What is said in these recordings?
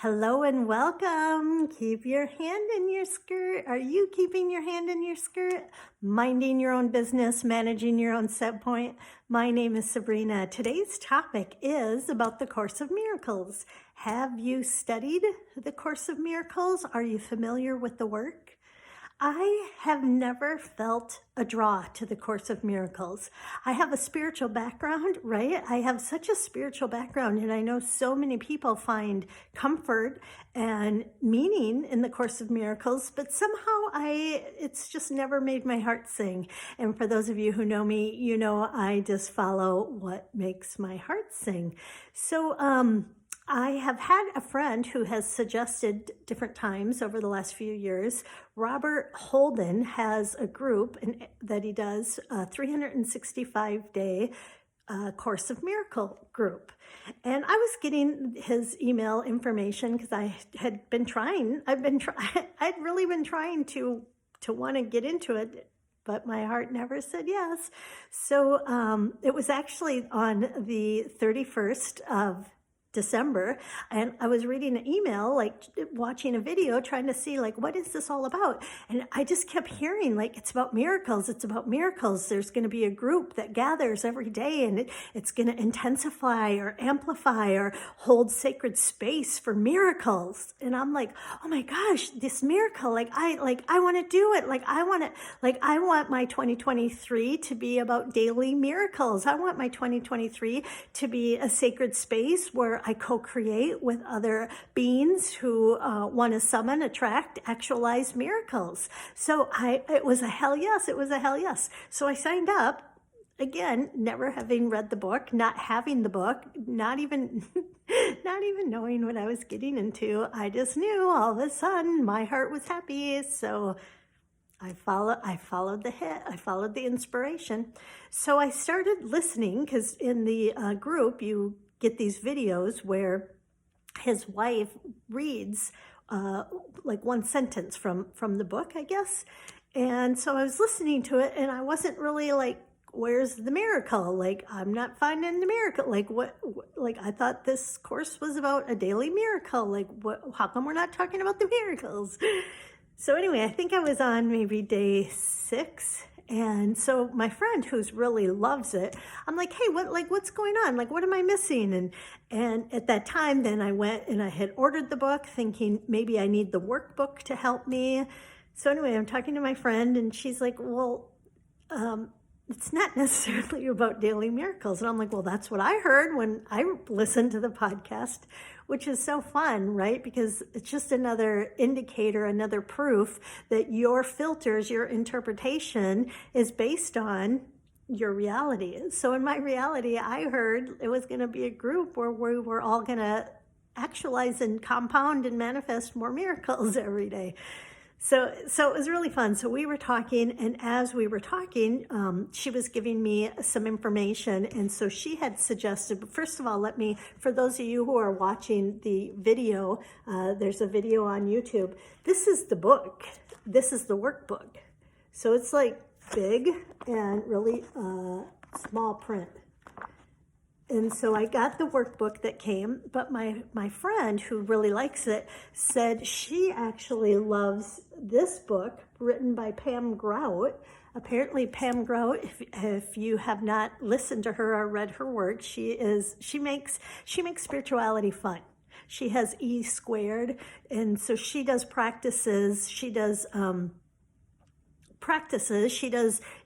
Hello and welcome. Keep your hand in your skirt. Are you keeping your hand in your skirt? Minding your own business, managing your own set point. My name is Sabrina. Today's topic is about the Course of Miracles. Have you studied the Course of Miracles? Are you familiar with the work? I have never felt a draw to the Course of Miracles. I have a spiritual background, right? I have such a spiritual background, and I know so many people find comfort and meaning in the Course of Miracles, but somehow it's just never made my heart sing. And for those of you who know me, you know I just follow what makes my heart sing. So, I have had a friend who has suggested different times over the last few years. Robert Holden has a group that he does, a 365-day Course of Miracle group. And I was getting his email information because I'd really been trying to want to get into it, but my heart never said yes. So it was actually on the 31st of December, and I was reading an email, like watching a video, trying to see like, what is this all about? And I just kept hearing like, it's about miracles. It's about miracles. There's going to be a group that gathers every day, and it's going to intensify or amplify or hold sacred space for miracles. And I'm like, oh my gosh, this miracle, I want to do it. I want my 2023 to be about daily miracles. I want my 2023 to be a sacred space where I co-create with other beings who want to summon, attract, actualize miracles. So it was a hell yes. It was a hell yes. So I signed up. Again, never having read the book, not having the book, not even knowing what I was getting into. I just knew all of a sudden my heart was happy. So I followed the hit. I followed the inspiration. So I started listening because in the group you get these videos where his wife reads like one sentence from the book, I guess. And so I was listening to it, and I wasn't really like, where's the miracle? Like, I'm not finding the miracle. Like, what like, I thought this course was about a daily miracle. Like, how come we're not talking about the miracles? So anyway, I think I was on maybe day 6. And so my friend who's really loves it, I'm like, hey, what's going on? Like, what am I missing? And at that time, then I went and I had ordered the book thinking maybe I need the workbook to help me. So anyway, I'm talking to my friend, and she's like, well, it's not necessarily about daily miracles. And I'm like, well, that's what I heard when I listened to the podcast, which is so fun, right? Because it's just another indicator, another proof that your filters, your interpretation is based on your reality. So in my reality, I heard it was going to be a group where we were all going to actualize and compound and manifest more miracles every day. So it was really fun. So we were talking, and as we were talking, she was giving me some information. And so she had suggested, but first of all, for those of you who are watching the video, there's a video on YouTube. This is the book. This is the workbook. So it's like big and really small print. And so I got the workbook that came, but my friend who really likes it said she actually loves this book written by Pam Grout. Apparently Pam Grout, if you have not listened to her or read her work, she makes spirituality fun. She has E squared, and so she does practices. She does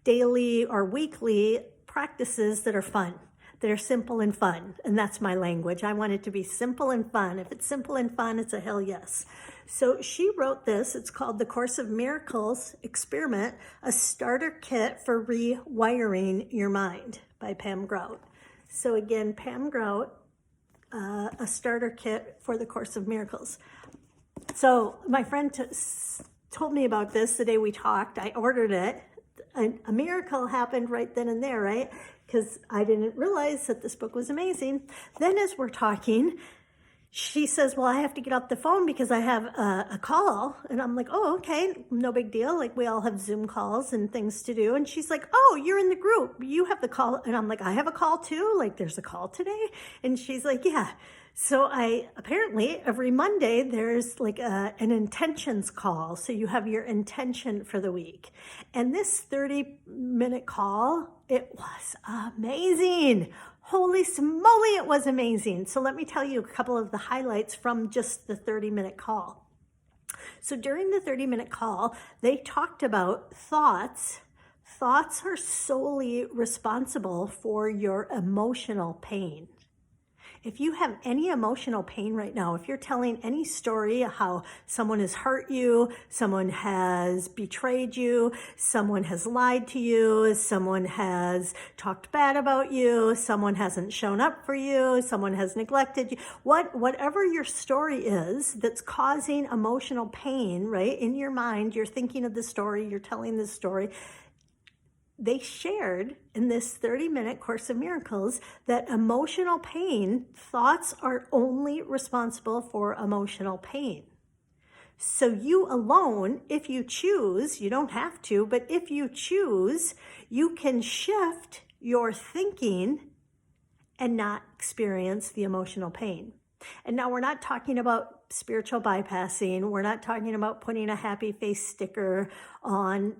daily or weekly practices that are fun. They're simple and fun, and that's my language. I want it to be simple and fun. If it's simple and fun, it's a hell yes. So she wrote this. It's called The Course of Miracles Experiment, a Starter Kit for Rewiring Your Mind by Pam Grout. So again, Pam Grout, a starter kit for the Course of Miracles. So my friend told me about this the day we talked. I ordered it. A miracle happened right then and there, right? Because I didn't realize that this book was amazing. Then as we're talking, she says, well, I have to get off the phone because I have a call. And I'm like, oh, okay, no big deal. Like, we all have Zoom calls and things to do. And she's like, oh, you're in the group. You have the call. And I'm like, I have a call too? Like, there's a call today? And she's like, yeah. So apparently every Monday there's like an intentions call. So you have your intention for the week. And this 30-minute call, it was amazing. Holy smoly, it was amazing. So let me tell you a couple of the highlights from just the 30-minute call. So during the 30-minute call, they talked about thoughts. Thoughts are solely responsible for your emotional pain. If you have any emotional pain right now, if you're telling any story how someone has hurt you, someone has betrayed you, someone has lied to you, someone has talked bad about you, someone hasn't shown up for you, someone has neglected you, whatever your story is that's causing emotional pain, right? In your mind, you're thinking of the story, you're telling the story. They shared in this 30-minute Course of Miracles that emotional pain, thoughts are only responsible for emotional pain. So you alone, if you choose, you don't have to, but if you choose, you can shift your thinking and not experience the emotional pain. And now we're not talking about spiritual bypassing. We're not talking about putting a happy face sticker on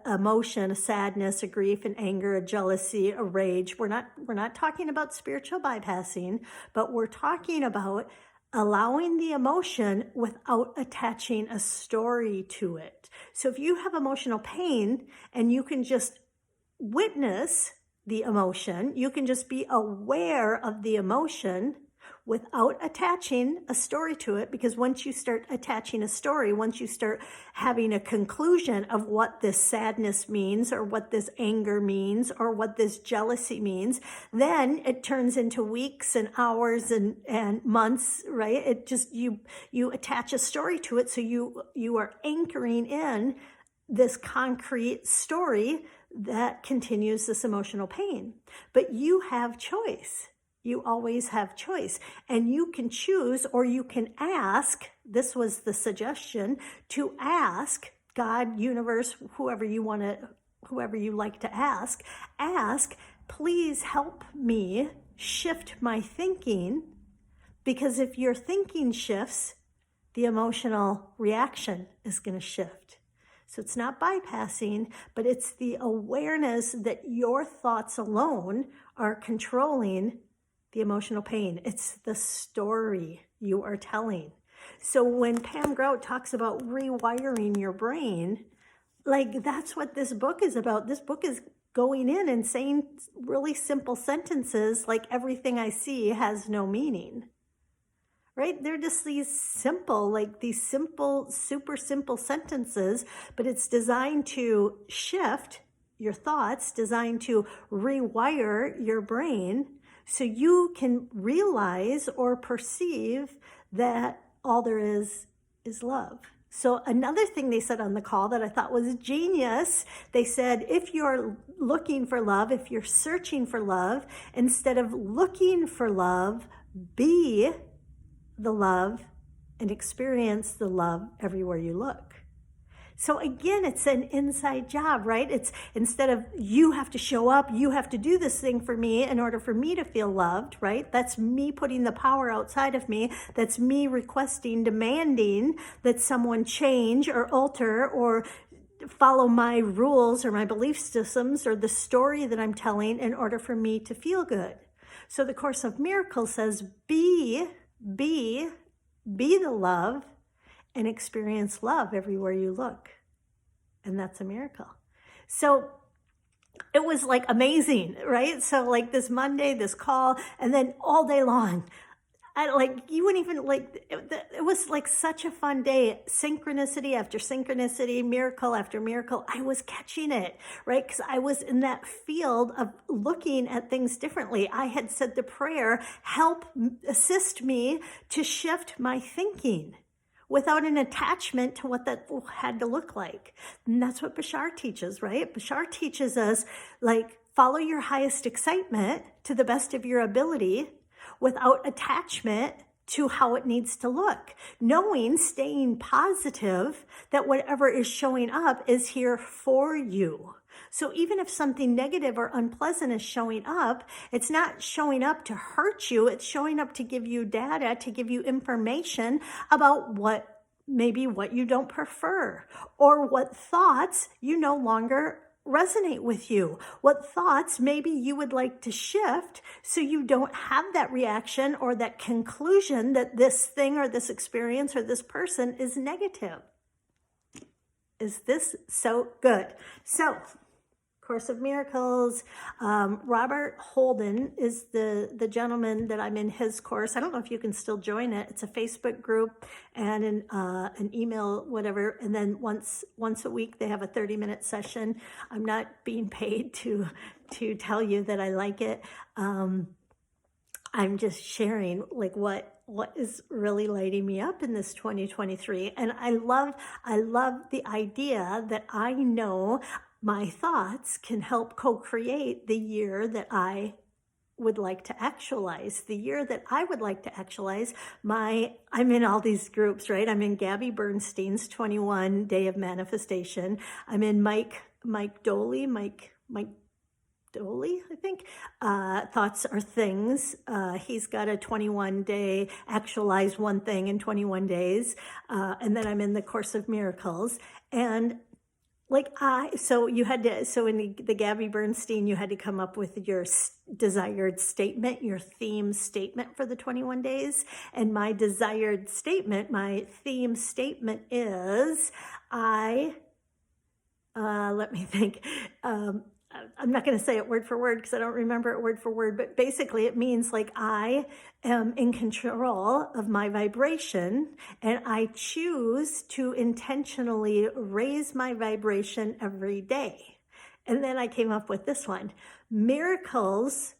emotion, a sadness, a grief, an anger, a jealousy, a rage. We're not talking about spiritual bypassing, but we're talking about allowing the emotion without attaching a story to it. So if you have emotional pain and you can just witness the emotion, you can just be aware of the emotion without attaching a story to it, because once you start attaching a story, once you start having a conclusion of what this sadness means or what this anger means or what this jealousy means, then it turns into weeks and hours and months, right? It just, you attach a story to it, so you are anchoring in this concrete story that continues this emotional pain. But you have choice. You always have choice, and you can choose, or you can ask. This was the suggestion, to ask God, universe, whoever you like to ask, please help me shift my thinking, because if your thinking shifts, the emotional reaction is going to shift. So it's not bypassing, but it's the awareness that your thoughts alone are controlling the emotional pain. It's the story you are telling. So when Pam Grout talks about rewiring your brain, like, that's what this book is about. This book is going in and saying really simple sentences like, everything I see has no meaning, right? They're just these simple, super simple sentences, but it's designed to shift your thoughts, designed to rewire your brain, so you can realize or perceive that all there is love. So another thing they said on the call that I thought was genius, they said, if you're looking for love, if you're searching for love, instead of looking for love, be the love and experience the love everywhere you look. So again, it's an inside job, right? It's, instead of you have to show up, you have to do this thing for me in order for me to feel loved, right? That's me putting the power outside of me. That's me requesting, demanding that someone change or alter or follow my rules or my belief systems or the story that I'm telling in order for me to feel good. So the Course of Miracles says, be the love and experience love everywhere you look. And that's a miracle. So it was like amazing, right? So like this Monday, this call, and then all day long, you wouldn't even it was like such a fun day, synchronicity after synchronicity, miracle after miracle. I was catching it, right? Because I was in that field of looking at things differently. I had said the prayer, help assist me to shift my thinking without an attachment to what that had to look like. And that's what Bashar teaches, right? Bashar teaches us, follow your highest excitement to the best of your ability without attachment to how it needs to look. Knowing, staying positive that whatever is showing up is here for you. So even if something negative or unpleasant is showing up, it's not showing up to hurt you. It's showing up to give you data, to give you information about what you don't prefer, or what thoughts you no longer resonate with you, what thoughts maybe you would like to shift so you don't have that reaction or that conclusion that this thing or this experience or this person is negative. Is this so good? So, Course of Miracles. Robert Holden is the gentleman that I'm in his course. I don't know if you can still join it. It's a Facebook group and an email, whatever. And then once a week, they have a 30-minute session. I'm not being paid to tell you that I like it. I'm just sharing like what is really lighting me up in this 2023. And I love the idea that I know my thoughts can help co-create the year that I would like to actualize. The year that I would like to actualize I'm in all these groups, right? I'm in Gabby Bernstein's 21 Day of Manifestation. I'm in Mike Doley, I think, Thoughts Are Things. He's got a 21-day, actualize one thing in 21 days. And then I'm in the Course of Miracles. And so in the Gabby Bernstein, you had to come up with your desired statement, your theme statement for the 21 days. And my desired statement, my theme statement is, let me think, I'm not going to say it word for word because I don't remember it word for word, but basically it means like I am in control of my vibration and I choose to intentionally raise my vibration every day. And then I came up with this one. Miracles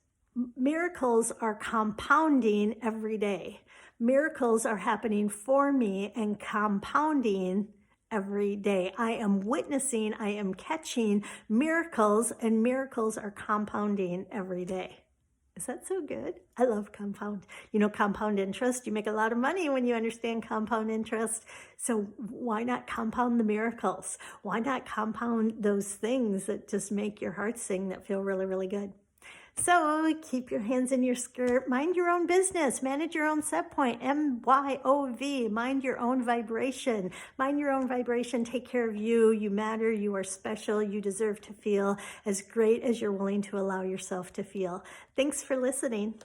are compounding every day. Miracles are happening for me and compounding every day. I am witnessing, I am catching miracles, and miracles are compounding every day. Is that so good? I love compound. Compound interest. You make a lot of money when you understand compound interest. So why not compound the miracles? Why not compound those things that just make your heart sing, that feel really, really good? So keep your hands in your skirt, mind your own business, manage your own set point, MYOV, mind your own vibration, take care of you, you matter, you are special, you deserve to feel as great as you're willing to allow yourself to feel. Thanks for listening.